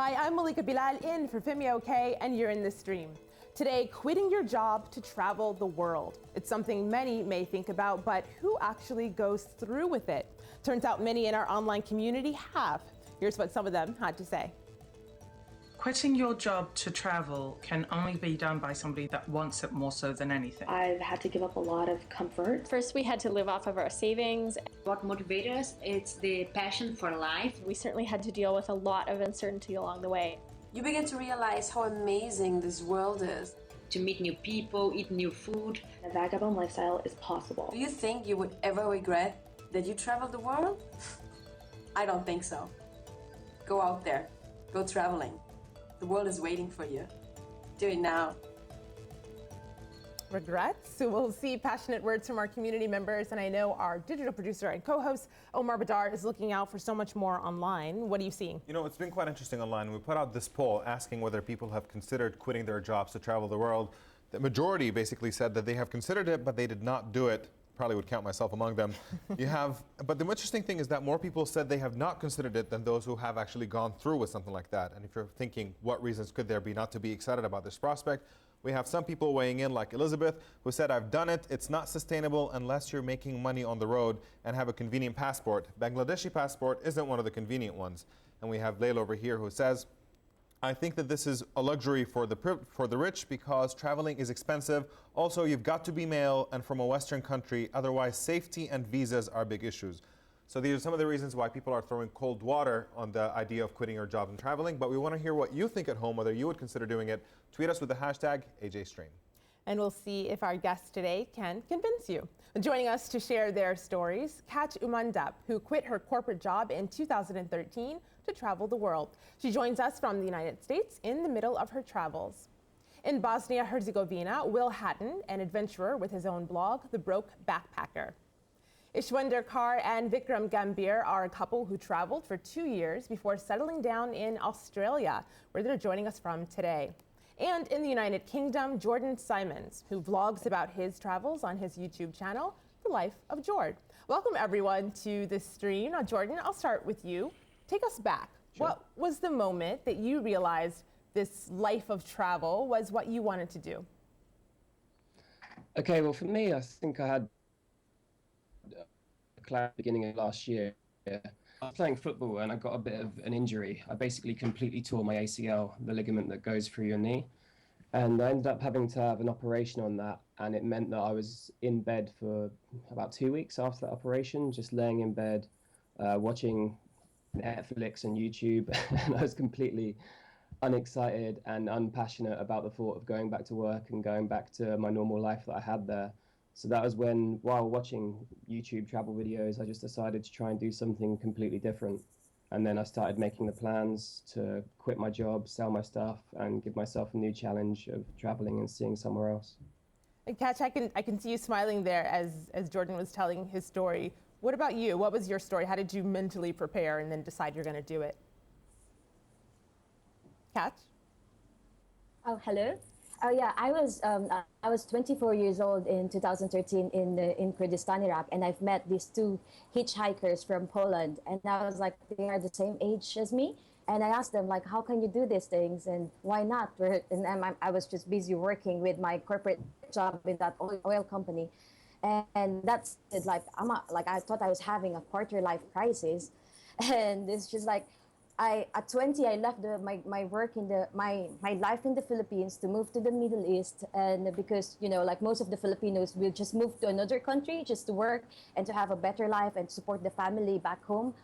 Hi, I'm Malika Bilal in for Femi OK, and you're in the stream. Today, quitting your job to travel the world. It's something many may think about, but who actually goes through with it? Turns out many in our online community have. Here's what some of them had to say. Quitting your job to travel can only be done by somebody that wants it more so than anything. I've had to give up a lot of comfort. First, we had to live off of our savings. What motivated us, it's the passion for life. We certainly had to deal with a lot of uncertainty along the way. You begin to realize how amazing this world is. To meet new people, eat new food. A vagabond lifestyle is possible. Do you think you would ever regret that you traveled the world? I don't think so. Go out there. Go traveling. The world is waiting for you. Do it now. Regrets? So we'll see passionate words from our community members, and I know our digital producer and co-host, Omar Badar, is looking out for so much more online. What are you seeing? You know, it's been quite interesting online. We put out this poll asking whether people have considered quitting their jobs to travel the world. The majority basically said that they have considered it, but they did not do it. Probably would count myself among them. But the interesting thing is that more people said they have not considered it than those who have actually gone through with something like that. And if you're thinking, what reasons could there be not to be excited about this prospect? We have some people weighing in, like Elizabeth, who said, I've done it. It's not sustainable unless you're making money on the road and have a convenient passport. Bangladeshi passport isn't one of the convenient ones. And we have Layla over here who says, I think that this is a luxury for the rich because traveling is expensive. Also, you've got to be male and from a Western country. Otherwise, safety and visas are big issues. So these are some of the reasons why people are throwing cold water on the idea of quitting your job and traveling. But we want to hear what you think at home, whether you would consider doing it. Tweet us with the hashtag AJStream. And we'll see if our guests today can convince you. Joining us to share their stories, Kach Umandap, who quit her corporate job in 2013 to travel the world. She joins us from the United States in the middle of her travels. In Bosnia-Herzegovina, Will Hatton, an adventurer with his own blog, The Broke Backpacker. Ishwinder, Kaur and Vikram Gambhir are a couple who traveled for 2 years before settling down in Australia, where they're joining us from today. And in the United Kingdom, Jordan Simons, who vlogs about his travels on his YouTube channel, The Life of Jord. Welcome everyone to this stream. Now, Jordan, I'll start with you. Take us back. Sure. What was the moment that you realized this life of travel was what you wanted to do? Okay, well, for me, I think I had a class at the beginning of last year. I was playing football and I got a bit of an injury. I basically completely tore my ACL, the ligament that goes through your knee. And I ended up having to have an operation on that. And it meant that I was in bed for about 2 weeks after that operation, just laying in bed, watching Netflix and YouTube. And I was completely unexcited and unpassionate about the thought of going back to work and going back to my normal life that I had there. So that was when, while watching YouTube travel videos, I just decided to try and do something completely different. And then I started making the plans to quit my job, sell my stuff, and give myself a new challenge of traveling and seeing somewhere else. And Kach, I can see you smiling there as Jordan was telling his story. What about you? What was your story? How did you mentally prepare and then decide you're going to do it? Kach? Oh, hello. Oh yeah, I was 24 years old in 2013 in Kurdistan, Iraq, and I've met these two hitchhikers from Poland, and I was like, they are the same age as me, and I asked them like, how can you do these things and why not? And I was just busy working with my corporate job in that oil company, and that's it. Like I thought I was having a quarter life crisis, and it's just like. At 20, I left my work my life in the Philippines to move to the Middle East, and because like most of the Filipinos will just move to another country just to work and to have a better life and support the family back home.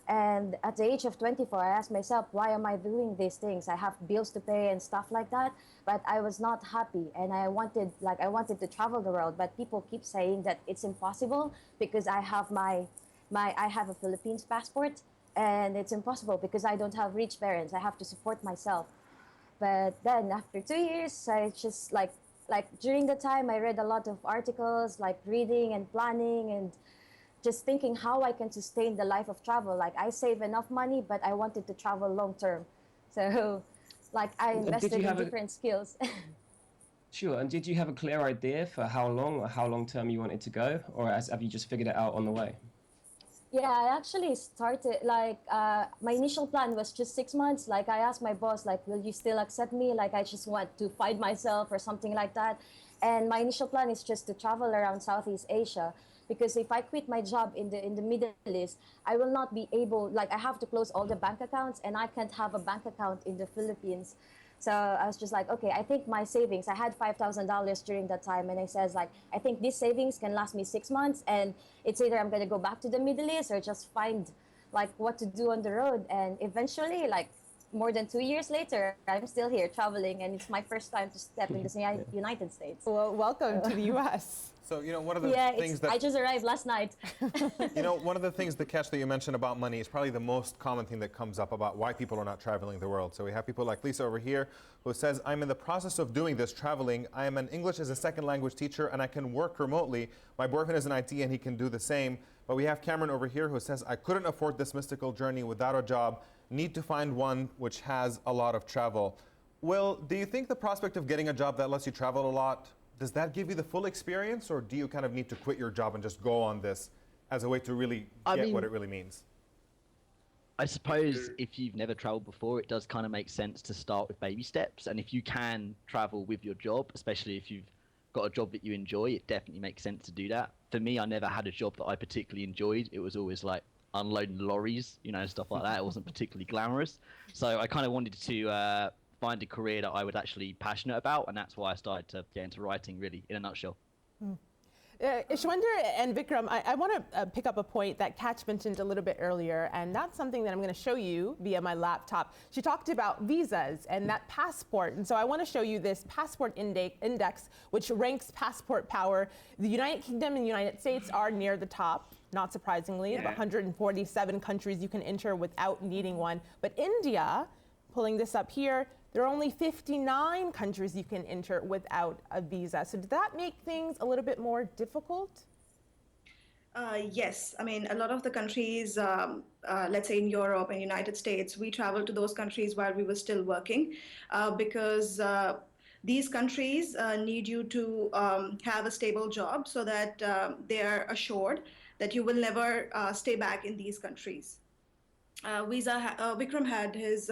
And at the age of 24, I asked myself, why am I doing these things? I have bills to pay and stuff like that, but I was not happy, and I wanted to travel the world, but people keep saying that it's impossible because I have I have a Philippines passport. And it's impossible because I don't have rich parents. I have to support myself. But then after 2 years, I just like during the time I read a lot of articles, like reading and planning and just thinking how I can sustain the life of travel. Like I save enough money, but I wanted to travel long term. So like I invested in different skills. Sure. And did you have a clear idea for how long or how long term you wanted to go? Or have you just figured it out on the way? Yeah, I actually started like my initial plan was just 6 months. Like I asked my boss, like, will you still accept me? Like I just want to find myself or something like that. And my initial plan is just to travel around Southeast Asia because if I quit my job in the Middle East, I will not be able. Like I have to close all the bank accounts, and I can't have a bank account in the Philippines. So I was just like, okay, I think my savings, I had $5,000 during that time. And I says like, I think these savings can last me 6 months. And it's either I'm going to go back to the Middle East or just find like what to do on the road. And eventually, like more than 2 years later, I'm still here traveling. And it's my first time to step in the United States. Well, welcome to the U.S. So, one of the Yeah, things that I just arrived last night. one of the things, the catch that you mentioned about money is probably the most common thing that comes up about why people are not traveling the world. So we have people like Lisa over here who says, I'm in the process of doing this, traveling. I am an English as a second language teacher and I can work remotely. My boyfriend is in IT and he can do the same. But we have Cameron over here who says, I couldn't afford this mystical journey without a job. Need to find one which has a lot of travel. Will, do you think the prospect of getting a job that lets you travel a lot, does that give you the full experience, or do you kind of need to quit your job and just go on this as a way to really get what it really means? I suppose if you've never traveled before, it does kind of make sense to start with baby steps. And if you can travel with your job, especially if you've got a job that you enjoy, it definitely makes sense to do that. For me, I never had a job that I particularly enjoyed. It was always like unloading lorries, stuff like that. It wasn't particularly glamorous. So I kind of wanted to find a career that I was actually passionate about, and that's why I started to get into writing, really, in a nutshell. Ishwinder and Vikram, I want to pick up a point that Kach mentioned a little bit earlier, and that's something that I'm going to show you via my laptop. She talked about visas and that passport, and so I want to show you this passport index, which ranks passport power. The United Kingdom and the United States are near the top, not surprisingly, 147 countries you can enter without needing one. But India, pulling this up here, there are only 59 countries you can enter without a visa. So did that make things a little bit more difficult? Yes. I mean, a lot of the countries, let's say in Europe and United States, we traveled to those countries while we were still working because these countries need you to have a stable job so that they are assured that you will never stay back in these countries. Vikram had his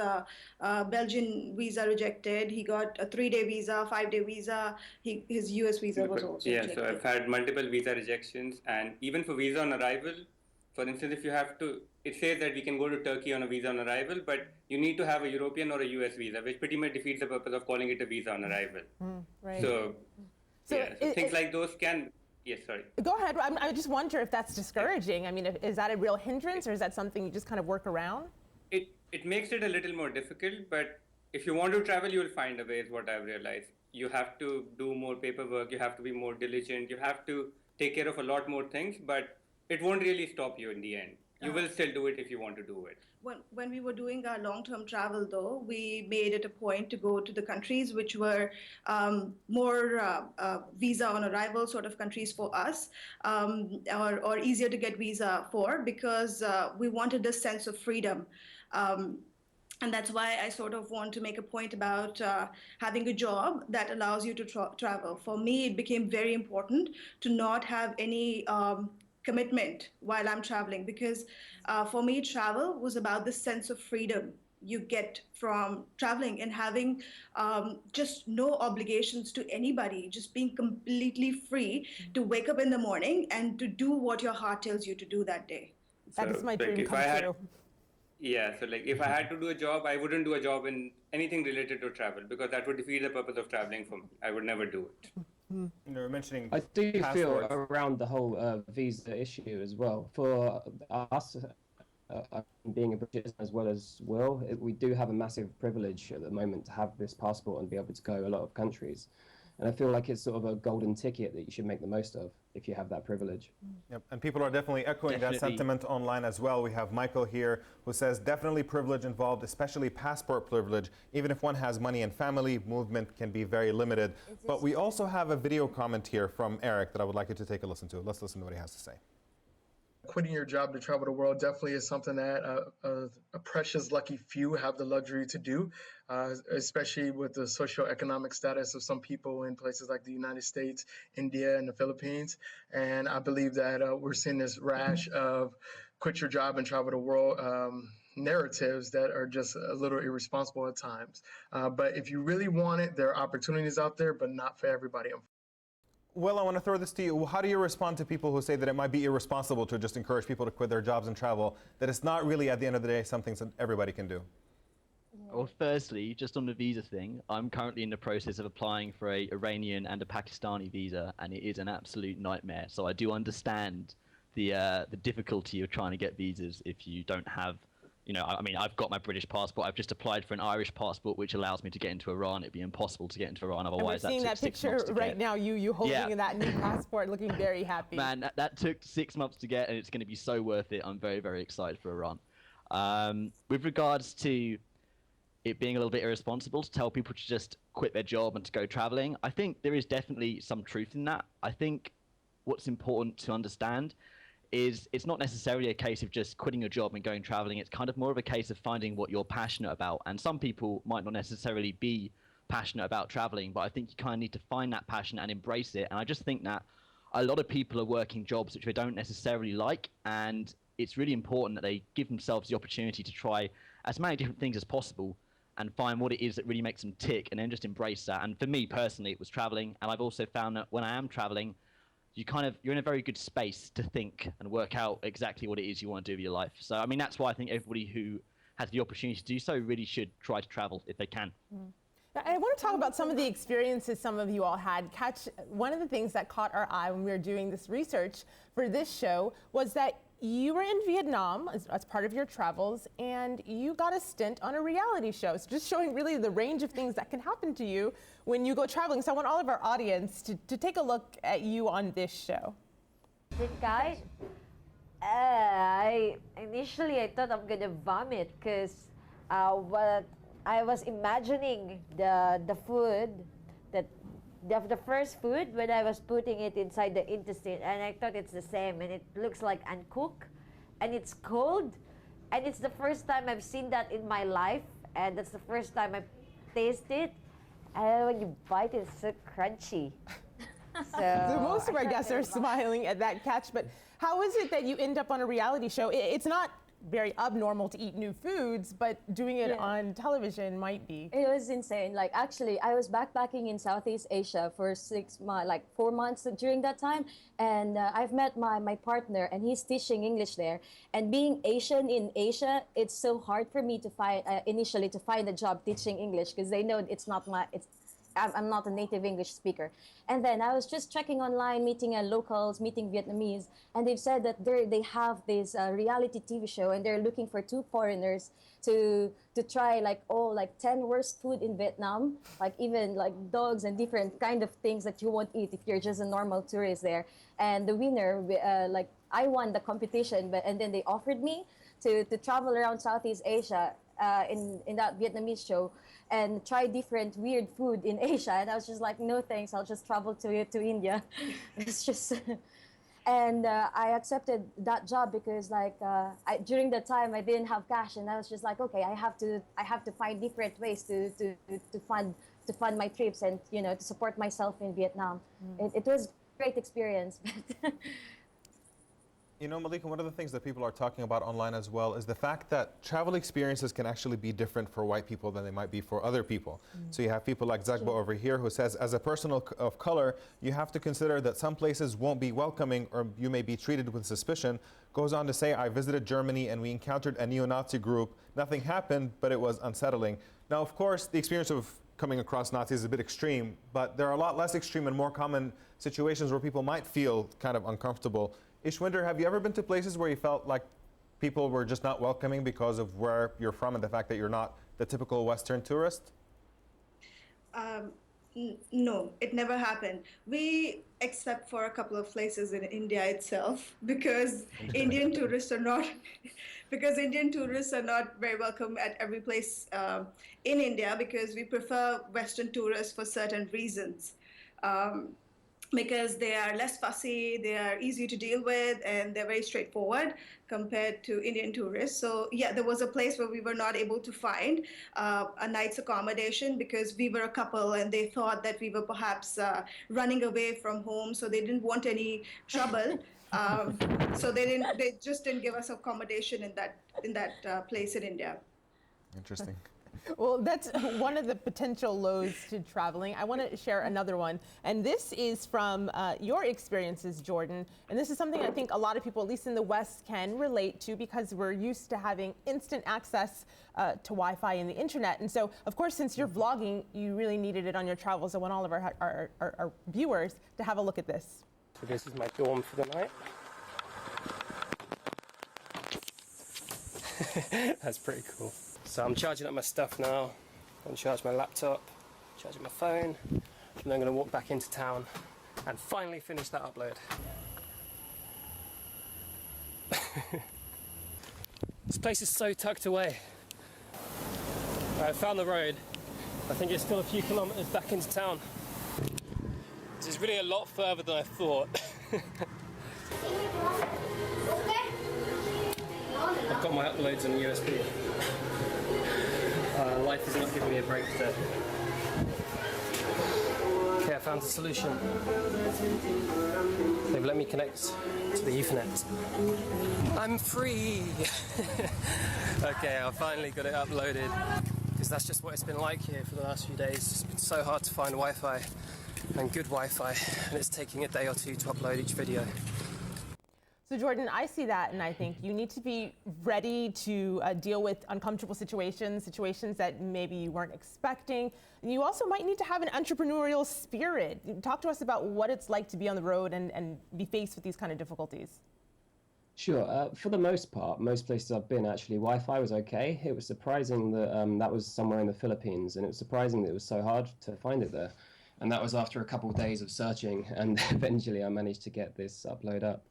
Belgian visa rejected. He got a 3-day visa, 5-day visa. His US visa was also rejected. So I've had multiple visa rejections, and even for visa on arrival, for instance, if you have to, it says that we can go to Turkey on a visa on arrival, but you need to have a European or a US visa, which pretty much defeats the purpose of calling it a visa on arrival. Right. So things like those can. Yes, sorry. Go ahead. I just wonder if that's discouraging. I mean, is that a real hindrance, or is that something you just kind of work around? It makes it a little more difficult, but if you want to travel, you'll find a way, is what I've realized. You have to do more paperwork, you have to be more diligent, you have to take care of a lot more things, but it won't really stop you in the end. You will still do it if you want to do it. When we were doing our long-term travel, though, we made it a point to go to the countries which were more visa on arrival sort of countries for us, or easier to get visa for, because we wanted this sense of freedom. And that's why I sort of want to make a point about having a job that allows you to travel. For me, it became very important to not have any commitment while I'm traveling, because for me, travel was about the sense of freedom you get from traveling and having just no obligations to anybody, just being completely free to wake up in the morning and to do what your heart tells you to do that day. That is my dream come true. Yeah, so like if I had to do a job, I wouldn't do a job in anything related to travel, because that would defeat the purpose of traveling for me. I would never do it. You were mentioning I do passports. feel around the whole visa issue as well. For us, being a British as well as Will, we do have a massive privilege at the moment to have this passport and be able to go a lot of countries. And I feel like it's sort of a golden ticket that you should make the most of if you have that privilege. Yep, and people are definitely echoing that sentiment online as well. We have Michael here who says definitely privilege involved, especially passport privilege. Even if one has money and family, movement can be very limited. But we also have a video comment here from Eric that I would like you to take a listen to. Let's listen to what he has to say. Quitting your job to travel the world definitely is something that a precious lucky few have the luxury to do, especially with the socioeconomic status of some people in places like the United States, India, and the Philippines. And I believe that we're seeing this rash of quit your job and travel the world narratives that are just a little irresponsible at times. But if you really want it, there are opportunities out there, but not for everybody. Well, I want to throw this to you. How do you respond to people who say that it might be irresponsible to just encourage people to quit their jobs and travel, that it's not really, at the end of the day, something that everybody can do? Well, firstly, just on the visa thing, I'm currently in the process of applying for a Iranian and a Pakistani visa, and it is an absolute nightmare. So I do understand the difficulty of trying to get visas if you don't have, you know, I mean, I've got my British passport. I've just applied for an Irish passport, which allows me to get into Iran. It'd be impossible to get into Iran otherwise. And we're seeing that picture right now, you holding that new passport, looking very happy. Man, that took 6 months to get, and it's going to be so worth it. I'm very, very excited for Iran. With regards to it being a little bit irresponsible to tell people to just quit their job and to go traveling, I think there is definitely some truth in that. I think what's important to understand is it's not necessarily a case of just quitting your job and going traveling. It's kind of more of a case of finding what you're passionate about. And some people might not necessarily be passionate about traveling, but I think you kind of need to find that passion and embrace it. And I just think that a lot of people are working jobs which they don't necessarily like, and it's really important that they give themselves the opportunity to try as many different things as possible and find what it is that really makes them tick, and then just embrace that. And for me personally, it was traveling, and I've also found that when I am traveling, you're in a very good space to think and work out exactly what it is you want to do with your life. So I mean, that's why I think everybody who has the opportunity to do so really should try to travel if they can. I want to talk about some of the experiences some of you all had. Kach, one of the things that caught our eye when we were doing this research for this show was that you were in Vietnam as part of your travels, and you got a stint on a reality show. So just showing really the range of things that can happen to you when you go traveling. So I want all of our audience to take a look at you on this show. Guys, initially I thought I'm gonna vomit because what I was imagining the food that the first food when I was putting it inside the intestine, and I thought it's the same, and it looks like uncooked, and it's cold, and it's the first time I've seen that in my life, and that's the first time I taste it, and when you bite it, it's so crunchy. So most of our guests are smiling at that Kach, but how is it that you end up on a reality show? It's not very abnormal to eat new foods, but doing it on television might be. It was insane. Like, actually, I was backpacking in Southeast Asia for 4 months during that time, and I've met my partner, and he's teaching English there. And being Asian in Asia, it's so hard for me to find initially to find a job teaching English because they know I'm not a native English speaker. And then I was just checking online, meeting locals, meeting Vietnamese, and they've said that they have this reality TV show, and they're looking for 2 foreigners to try like 10 worst food in Vietnam, like even like dogs and different kind of things that you won't eat if you're just a normal tourist there. And the winner, I won the competition, and then they offered me to travel around Southeast Asia in that Vietnamese show and try different weird food in Asia, and I was just like, no thanks, I'll just travel to India. It's just, and I accepted that job because during the time I didn't have cash, and I was just like, okay, I have to find different ways to fund my trips and to support myself in Vietnam. It was a great experience. You know, Malika, one of the things that people are talking about online as well is the fact that travel experiences can actually be different for white people than they might be for other people. So you have people like Zagbo over here who says, as a person of color, you have to consider that some places won't be welcoming or you may be treated with suspicion. Goes on to say, I visited Germany and we encountered a neo-Nazi group. Nothing happened, but it was unsettling. Now, of course, the experience of coming across Nazis is a bit extreme, but there are a lot less extreme and more common situations where people might feel kind of uncomfortable. Ishwinder, have you ever been to places where you felt like people were just not welcoming because of where you're from and the fact that you're not the typical Western tourist? No, it never happened. Except for a couple of places in India itself, because Indian tourists are not very welcome at every place in India, because we prefer Western tourists for certain reasons. because they are less fussy, they are easy to deal with, and they're very straightforward compared to Indian tourists. So yeah, there was a place where we were not able to find a night's accommodation because we were a couple and they thought that we were perhaps running away from home, so they didn't want any trouble. So they just didn't give us accommodation in that place in India. Interesting. Well, that's one of the potential lows to traveling. I want to share another one. And this is from your experiences, Jordan. And this is something I think a lot of people, at least in the West, can relate to because we're used to having instant access to Wi-Fi and the internet. And so, of course, since you're vlogging, you really needed it on your travels. I want all of our viewers to have a look at this. So this is my dorm for the night. That's pretty cool. So I'm charging up my stuff now. I'm going to charge my laptop, charging my phone, and then I'm going to walk back into town and finally finish that upload. This place is so tucked away. I found the road. I think it's still a few kilometers back into town. This is really a lot further than I thought. I've got my uploads on USB. Life is not giving me a break today. Okay, I found a solution. They've let me connect to the Ethernet. I'm free! Okay, I finally got it uploaded, because that's just what it's been like here for the last few days. It's been so hard to find Wi-Fi, and good Wi-Fi, and it's taking a day or two to upload each video. So Jordan, I see that and I think you need to be ready to deal with uncomfortable situations that maybe you weren't expecting. And you also might need to have an entrepreneurial spirit. Talk to us about what it's like to be on the road and be faced with these kind of difficulties. Sure. For the most part, most places I've been, actually, Wi-Fi was okay. It was surprising that that was somewhere in the Philippines, and it was surprising that it was so hard to find it there. And that was after a couple of days of searching, and eventually I managed to get this upload up.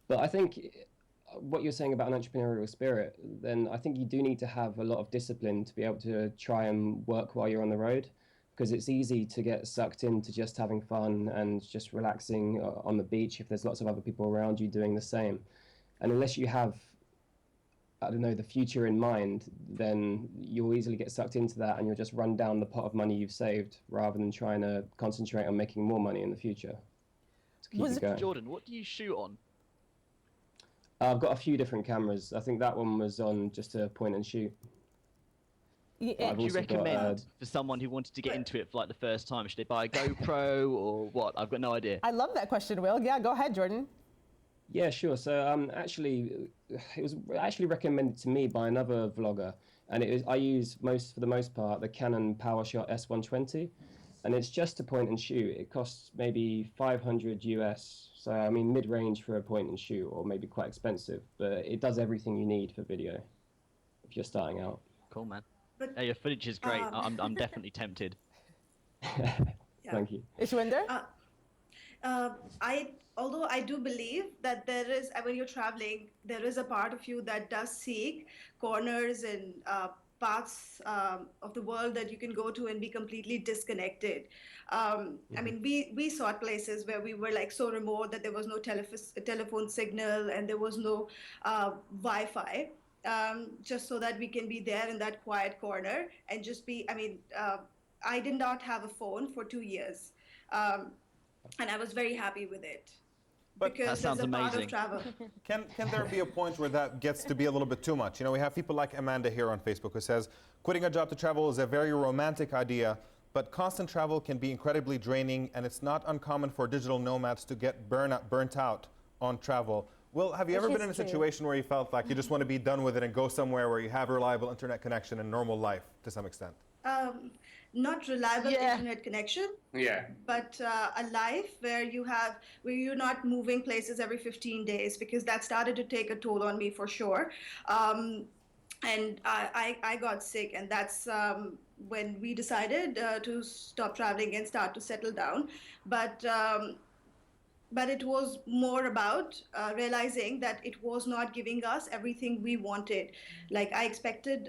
But I think what you're saying about an entrepreneurial spirit, then I think you do need to have a lot of discipline to be able to try and work while you're on the road, because it's easy to get sucked into just having fun and just relaxing on the beach if there's lots of other people around you doing the same. And unless you have, I don't know, the future in mind, then you'll easily get sucked into that and you'll just run down the pot of money you've saved rather than trying to concentrate on making more money in the future to keep it going. Jordan, what do you shoot on? I've got a few different cameras. I think that one was on just a point and shoot. What do you recommend for someone who wanted to get into it for like the first time? Should they buy a GoPro or what? I've got no idea. I love that question, Will. Yeah, go ahead, Jordan. Yeah, sure. So actually, it was actually recommended to me by another vlogger, and I use for the most part the Canon PowerShot S120, and it's just a point and shoot. It costs maybe 500 US. So, I mean, mid-range for a point and shoot, or maybe quite expensive, but it does everything you need for video if you're starting out. Cool, man. Yeah, your footage is great. I'm definitely tempted. Thank you. Ishwinder? Although I do believe that there is, when you're traveling, there is a part of you that does seek corners and parts of the world that you can go to and be completely disconnected. I mean, we sought places where we were like so remote that there was no telephone signal and there was no Wi-Fi, just so that we can be there in that quiet corner and just be, I did not have a phone for 2 years. And I was very happy with it. But because that sounds there's a part amazing. of travel. Can there be a point where that gets to be a little bit too much? You know, we have people like Amanda here on Facebook who says, quitting a job to travel is a very romantic idea, but constant travel can be incredibly draining, and it's not uncommon for digital nomads to get burnt out on travel. Will, have you ever been in a situation where you felt like you just want to be done with it and go somewhere where you have a reliable internet connection and normal life to some extent? Not reliable internet connection. Yeah. But a life where you're not moving places every 15 days, because that started to take a toll on me for sure. And I got sick, and that's when we decided to stop traveling and start to settle down. But it was more about realizing that it was not giving us everything we wanted. Like I expected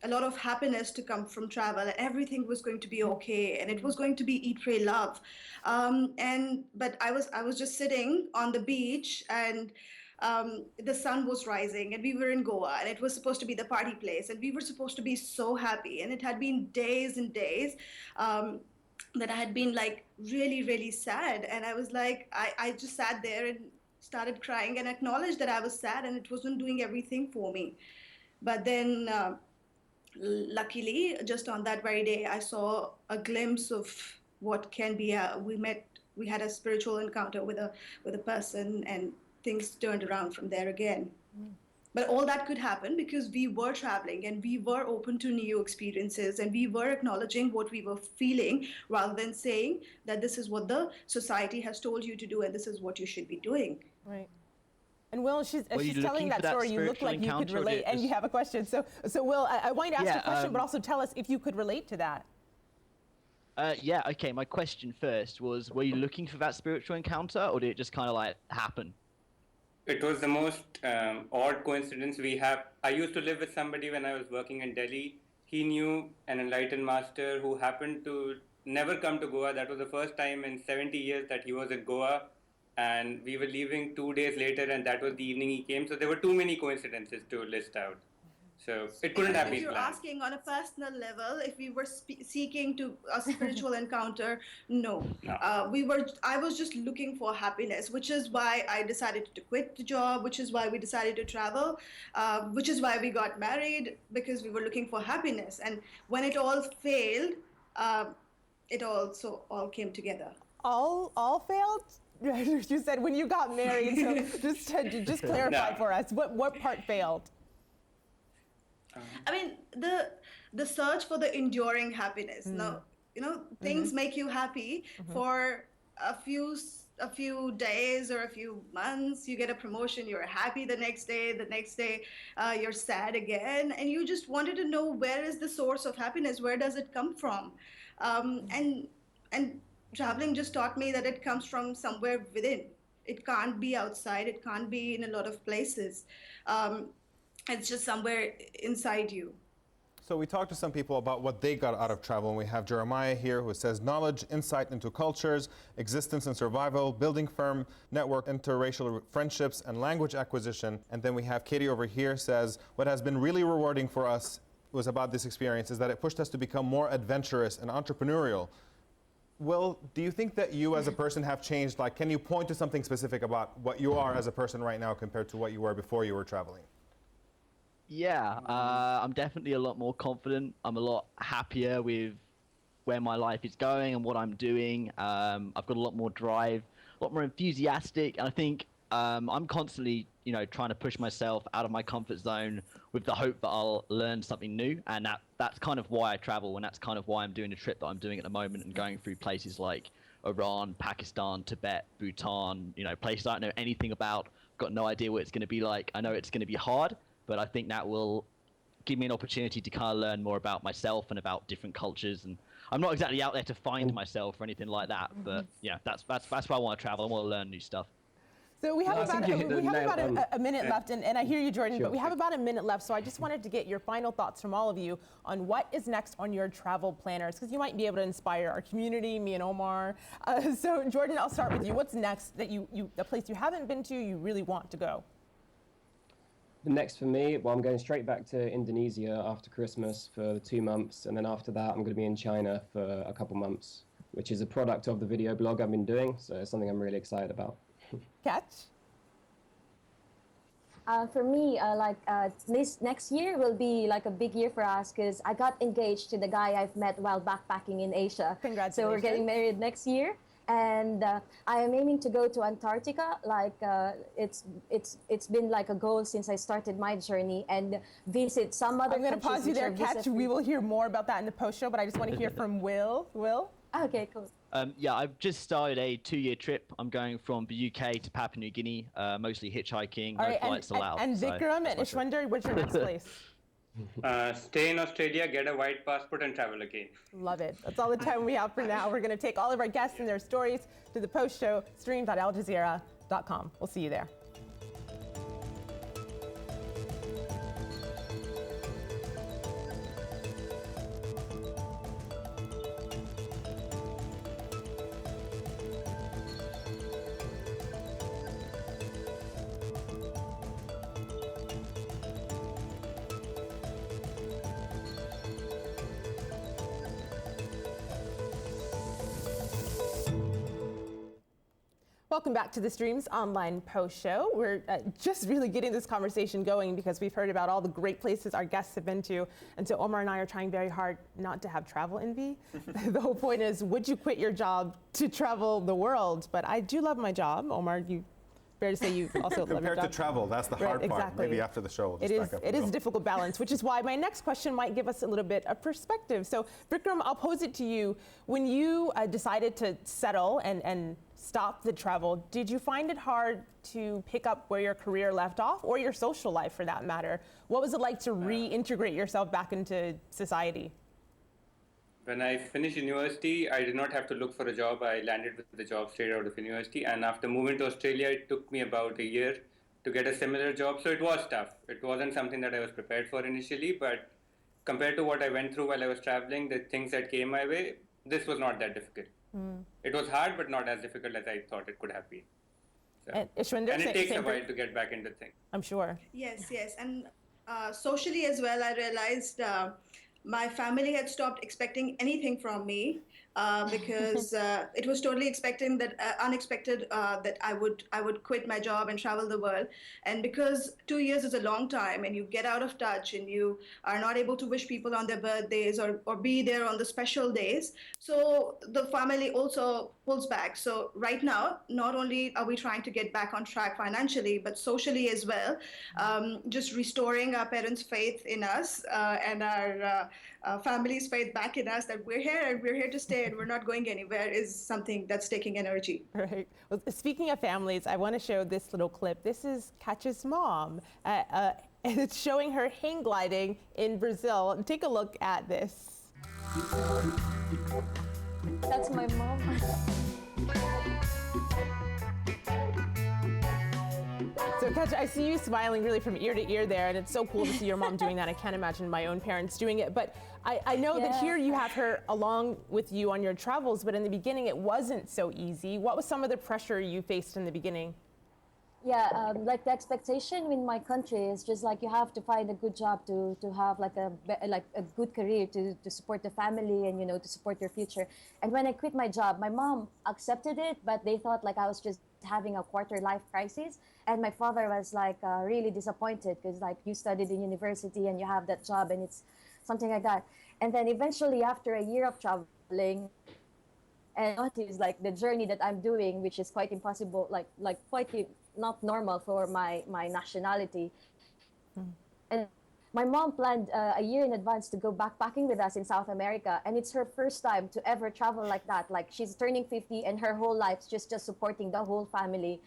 a lot of happiness to come from travel, and everything was going to be okay, and it was going to be eat, pray, love. But I was just sitting on the beach, and the sun was rising, and we were in Goa, and it was supposed to be the party place, and we were supposed to be so happy, and it had been days and days that I had been like really, really sad, and I was like, I just sat there and started crying and acknowledged that I was sad and it wasn't doing everything for me. But then luckily, just on that very day, I saw a glimpse of what can be. We had a spiritual encounter with a person, and things turned around from there again. But all that could happen because we were traveling and we were open to new experiences, and we were acknowledging what we were feeling rather than saying that this is what the society has told you to do and this is what you should be doing. Right. And Will, as she's telling that that story, you look like you could relate, and you have a question. So Will, I want you to ask you a question, but also tell us if you could relate to that. Yeah, okay, my question first was, were you looking for that spiritual encounter, or did it just kind of like happen? It was the most odd coincidence we have. I used to live with somebody when I was working in Delhi. He knew an enlightened master who happened to never come to Goa. That was the first time in 70 years that he was in Goa. And we were leaving 2 days later, and that was the evening he came. So there were too many coincidences to list out. So it couldn't have been If you're planned. asking on a personal level, if we were seeking to a spiritual encounter, no. I was just looking for happiness, which is why I decided to quit the job, which is why we decided to travel, which is why we got married, because we were looking for happiness. And when it all failed, it also all came together. All failed? You said when you got married, so just clarify for us, what part failed? I mean, the search for the enduring happiness. Now, things make you happy for a few days or a few months. You get a promotion, you're happy the next day you're sad again, and you just wanted to know, where is the source of happiness? Where does it come from? And traveling just taught me that it comes from somewhere within. It can't be outside. It can't be in a lot of places. It's just somewhere inside you. So we talked to some people about what they got out of travel, and we have Jeremiah here who says knowledge, insight into cultures, existence and survival, building firm network, interracial friendships, and language acquisition. And then we have Katie over here says what has been really rewarding for us was about this experience is that it pushed us to become more adventurous and entrepreneurial. Will, do you think that you as a person have changed? Like, can you point to something specific about what you are as a person right now compared to what you were before you were traveling? Yeah, I'm definitely a lot more confident. I'm a lot happier with where my life is going and what I'm doing. I've got a lot more drive, a lot more enthusiastic, and I think I'm constantly, trying to push myself out of my comfort zone with the hope that I'll learn something new. And that's kind of why I travel, and that's kind of why I'm doing the trip that I'm doing at the moment and going through places like Iran, Pakistan, Tibet, Bhutan, places I don't know anything about. Got no idea what it's going to be like. I know it's going to be hard, but I think that will give me an opportunity to kind of learn more about myself and about different cultures. And I'm not exactly out there to find myself or anything like that, but yeah, that's why I want to travel. I want to learn new stuff. So we have about a minute left, and I hear you, Jordan, but we have about a minute left, so I just wanted to get your final thoughts from all of you on what is next on your travel planners, because you might be able to inspire our community, me and Omar. So Jordan, I'll start with you. What's next that a place you haven't been to, you really want to go? The next for me, well, I'm going straight back to Indonesia after Christmas for 2 months, and then after that I'm going to be in China for a couple months, which is a product of the video blog I've been doing, so it's something I'm really excited about. Kach? For me, this next year will be like a big year for us because I got engaged to the guy I've met while backpacking in Asia. Congratulations. So we're getting married next year. And I am aiming to go to Antarctica. It's been like a goal since I started my journey, and visit some other countries. I'm going to pause you there, Kach. We will hear more about that in the post show, but I just want to hear from Will. Will? Okay, cool. Yeah, I've just started a 2-year trip. I'm going from the UK to Papua New Guinea, mostly hitchhiking, no flights allowed. And Vikram and Ishwinder, what's your next place? Stay in Australia, get a white passport, and travel again. Love it. That's all the time we have for now. We're going to take all of our guests and their stories to the post show, stream.aljazeera.com. We'll see you there. Welcome back to the Streams online post show. We're just really getting this conversation going because we've heard about all the great places our guests have been to. And so Omar and I are trying very hard not to have travel envy. The whole point is, would you quit your job to travel the world? But I do love my job. Omar, you fair to say you also love your job. Compared to travel, that's the hard part. Exactly. Maybe after the show, we'll just back up. It is a difficult balance, which is why my next question might give us a little bit of perspective. So Vikram, I'll pose it to you. When you decided to settle and stop the travel, did you find it hard to pick up where your career left off, or your social life for that matter? What was it like to reintegrate yourself back into society? When I finished university, I did not have to look for a job. I landed with the job straight out of university. And after moving to Australia, it took me about a year to get a similar job. So it was tough. It wasn't something that I was prepared for initially, but compared to what I went through while I was traveling, the things that came my way, this was not that difficult. It was hard, but not as difficult as I thought it could have been. So, and Ishwinder, and it takes a while to get back into things. I'm sure. Yes. And socially as well, I realized my family had stopped expecting anything from me because it was totally unexpected that I would quit my job and travel the world. And because 2 years is a long time, and you get out of touch, and you are not able to wish people on their birthdays or be there on the special days, so the family also pulls back. So right now, not only are we trying to get back on track financially, but socially as well, just restoring our parents' faith in us and our family's faith back in us that we're here and we're here to stay and we're not going anywhere is something that's taking energy. Right. Well, speaking of families, I want to show this little clip. This is Kach's mom. And it's showing her hang gliding in Brazil. Take a look at this. That's my mom. So Kach, I see you smiling really from ear to ear there, and it's so cool to see your mom doing that. I can't imagine my own parents doing it. But I know that here you have her along with you on your travels, but in the beginning it wasn't so easy. What was some of the pressure you faced in the beginning? Yeah, like the expectation in my country is just like you have to find a good job to have like a good career to support the family and, you know, to support your future. And when I quit my job, my mom accepted it, but they thought like I was just having a quarter life crisis. And my father was like really disappointed because like you studied in university and you have that job and it's something like that. And then eventually after a year of traveling, and notice like the journey that I'm doing, which is quite impossible, like quite not normal for my nationality. And my mom planned a year in advance to go backpacking with us in South America, and it's her first time to ever travel like that. Like she's turning 50 and her whole life's just supporting the whole family.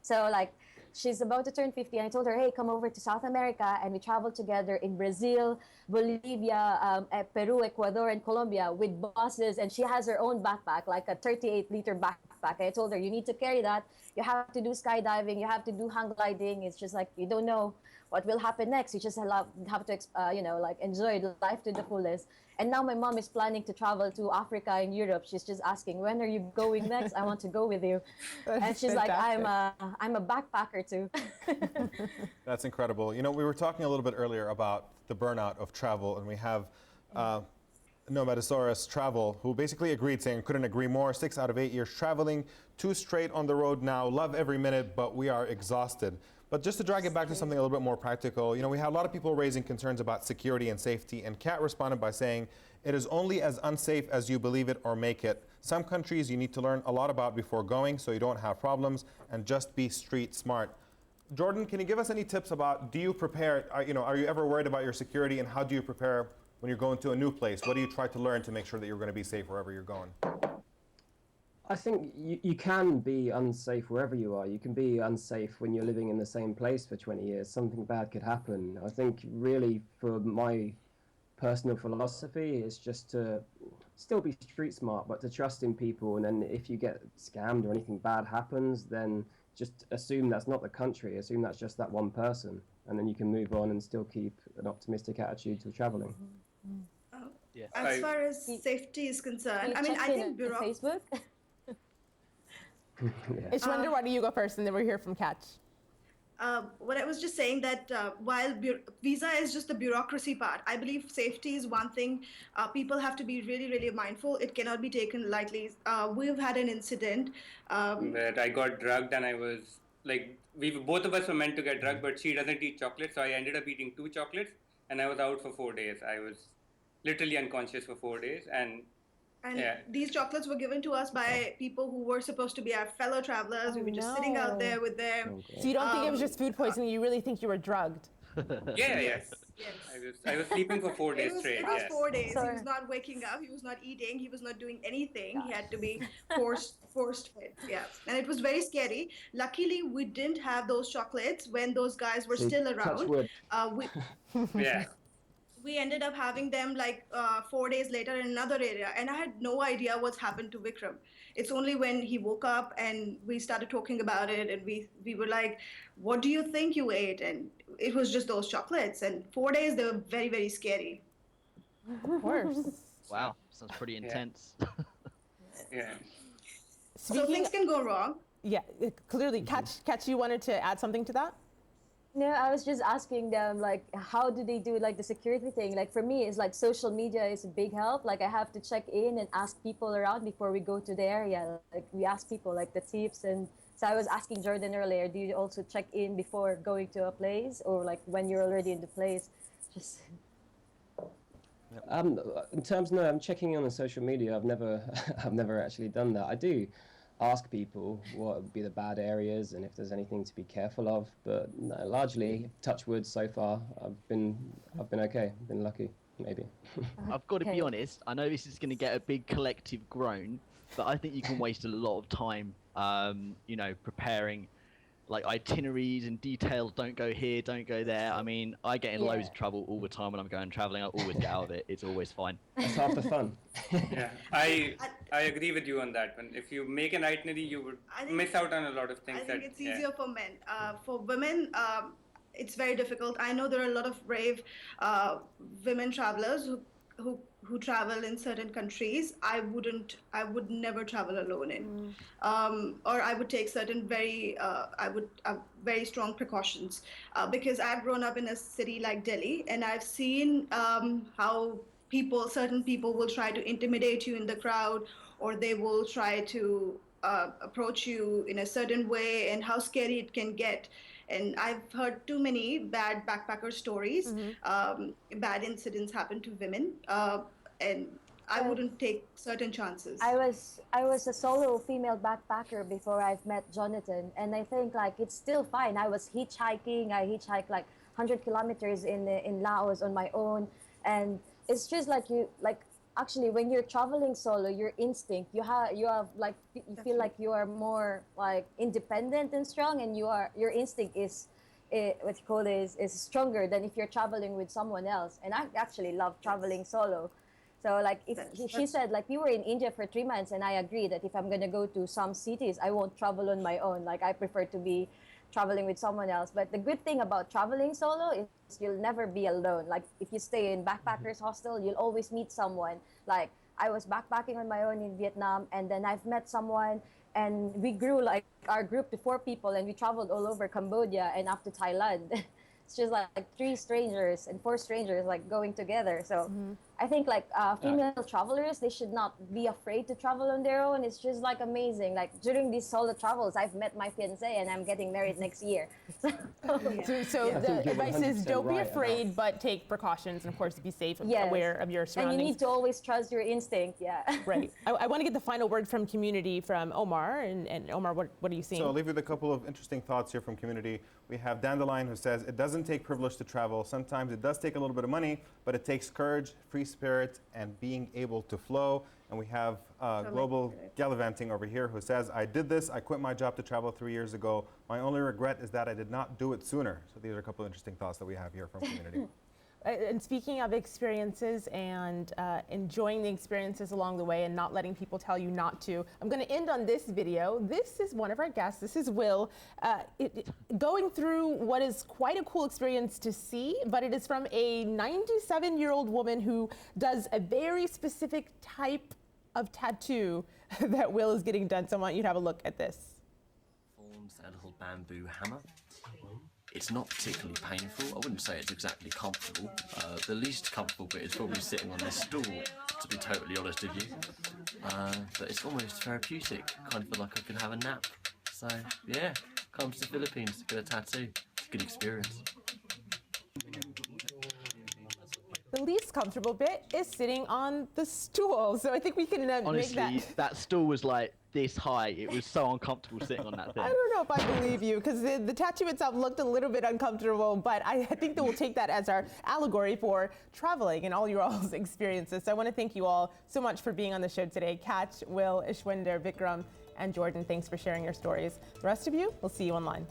So like she's about to turn 50 and I told her, hey, come over to South America, and we traveled together in Brazil, Bolivia, Peru, Ecuador, and Colombia with buses, and she has her own backpack, like a 38-liter backpack. And I told her, you need to carry that. You have to do skydiving, you have to do hang gliding. It's just like, you don't know what will happen next. You just have to, you know, like enjoy life to the fullest. And now my mom is planning to travel to Africa and Europe. She's just asking, when are you going next? I want to go with you. And she's like, I'm a backpacker too. That's incredible. You know, we were talking a little bit earlier about the burnout of travel, and we have Nomadisaurus Travel, who basically agreed, saying, couldn't agree more. 6 out of 8 years traveling, 2 straight on the road now, love every minute, but we are exhausted. But just to drag it back to something a little bit more practical, you know, we had a lot of people raising concerns about security and safety, and Kat responded by saying, it is only as unsafe as you believe it or make it. Some countries you need to learn a lot about before going so you don't have problems, and just be street smart. Jordan, can you give us any tips about, do you prepare, are you ever worried about your security, and how do you prepare when you're going to a new place? What do you try to learn to make sure that you're going to be safe wherever you're going? I think you can be unsafe wherever you are. You can be unsafe when you're living in the same place for 20 years. Something bad could happen. I think really for my personal philosophy is just to still be street smart, but to trust in people. And then if you get scammed or anything bad happens, then just assume that's not the country. Assume that's just that one person. And then you can move on and still keep an optimistic attitude to traveling. As far as safety is concerned, I mean, I think Facebook. Ishwinder, why don't you go first, and then we'll hear from Kach. what I was just saying that while visa is just the bureaucracy part, I believe safety is one thing people have to be really, really mindful. It cannot be taken lightly. We've had an incident where I got drugged, and I was like, both of us were meant to get drugged, but she doesn't eat chocolate, so I ended up eating 2 chocolates, and I was out for 4 days. I was literally unconscious for 4 days, and these chocolates were given to us by people who were supposed to be our fellow travelers. We were just sitting out there with them. So you don't think it was just food poisoning? You really think you were drugged? Yes. I was sleeping for 4 days straight. It was 4 days. He was not waking up. He was not eating. He was not doing anything. He had to be forced fed. Yeah, and it was very scary. Luckily, we didn't have those chocolates when those guys were still around. We ended up having them like 4 days later in another area, and I had no idea what's happened to Vikram. It's only when he woke up and we started talking about it, and we were like, what do you think you ate? And it was just those chocolates, and 4 days, they were very, very scary. Of course. Wow, sounds pretty intense. So things can go wrong. Yeah, clearly. Kach, you wanted to add something to that? No, I was just asking them, like, how do they do, like, the security thing? Like, for me, it's like social media is a big help. Like, I have to check in and ask people around before we go to the area. Like, we ask people, like, the tips. And so I was asking Jordan earlier, do you also check in before going to a place? Or, like, when you're already in the place? Just... In terms, no, I'm checking in on social media. I've never actually done that. I do ask people what would be the bad areas and if there's anything to be careful of, but no, largely, touch wood, so far I've been okay. I've been lucky, maybe. I've got to be honest, I know this is going to get a big collective groan, but I think you can waste a lot of time preparing like itineraries and details. Don't go here, don't go there. I mean, I get in loads of trouble all the time when I'm going traveling. I always get out of it. It's always fine. It's half the fun. I agree with you on that one. If you make an itinerary, you would miss out on a lot of things. I think it's easier for men. For women, it's very difficult. I know there are a lot of brave women travelers who travel in certain countries. I would never travel alone in, or I would take certain very strong precautions because I've grown up in a city like Delhi, and I've seen how certain people will try to intimidate you in the crowd, or they will try to approach you in a certain way, and how scary it can get. And I've heard too many bad backpacker stories. Bad incidents happen to women, and I wouldn't take certain chances. I was a solo female backpacker before I've met Jonathan, and I think like it's still fine. I was hitchhiking. I hitchhiked like 100 kilometers in Laos on my own, and it's just like actually, when you're traveling solo, your instinct, you feel like you are more like independent and strong, and your instinct is stronger than if you're traveling with someone else. And I actually love traveling solo. So like she said, like we were in India for 3 months, and I agree that if I'm gonna go to some cities, I won't travel on my own. Like I prefer to be traveling with someone else. But the good thing about traveling solo is you'll never be alone. Like if you stay in backpackers hostel, you'll always meet someone. Like I was backpacking on my own in Vietnam, and then I've met someone, and we grew like our group to 4 people, and we traveled all over Cambodia and up to Thailand. It's just like 3 strangers and 4 strangers like going together. So I think like female travelers, they should not be afraid to travel on their own. It's just like amazing. Like during these solo travels, I've met my fiancé, and I'm getting married next year. So the advice is don't be afraid, but take precautions, and of course be safe, aware of your surroundings. And you need to always trust your instinct. Right. I want to get the final word from community from Omar. And Omar, what are you seeing? So I'll leave you with a couple of interesting thoughts here from community. We have Dandelion, who says, it doesn't take privilege to travel. Sometimes it does take a little bit of money, but it takes courage, free spirit, and being able to flow. And we have Global Gallivanting over here, who says, I did this. I quit my job to travel 3 years ago. My only regret is that I did not do it sooner. So these are a couple of interesting thoughts that we have here from community. And speaking of experiences and enjoying the experiences along the way and not letting people tell you not to, I'm going to end on this video. This is one of our guests. This is Will, going through what is quite a cool experience to see, but it is from a 97-year-old woman who does a very specific type of tattoo that Will is getting done. So I want you to have a look at this. Full comes a little bamboo hammer. It's not particularly painful. I wouldn't say it's exactly comfortable. The least comfortable bit is probably sitting on this stool, to be totally honest with you. But it's almost therapeutic. Kind of feel like I could have a nap. So yeah, come to the Philippines to get a tattoo. It's a good experience. The least comfortable bit is sitting on the stool. So I think we can Honestly, make that stool was like this high. It was so uncomfortable sitting on that thing. I don't know if I believe you, because the tattoo itself looked a little bit uncomfortable, but I think that we'll take that as our allegory for traveling and all your all's experiences. So I want to thank you all so much for being on the show today. Kach, Will, Ishwinder, Vikram, and Jordan, thanks for sharing your stories. The rest of you, we'll see you online.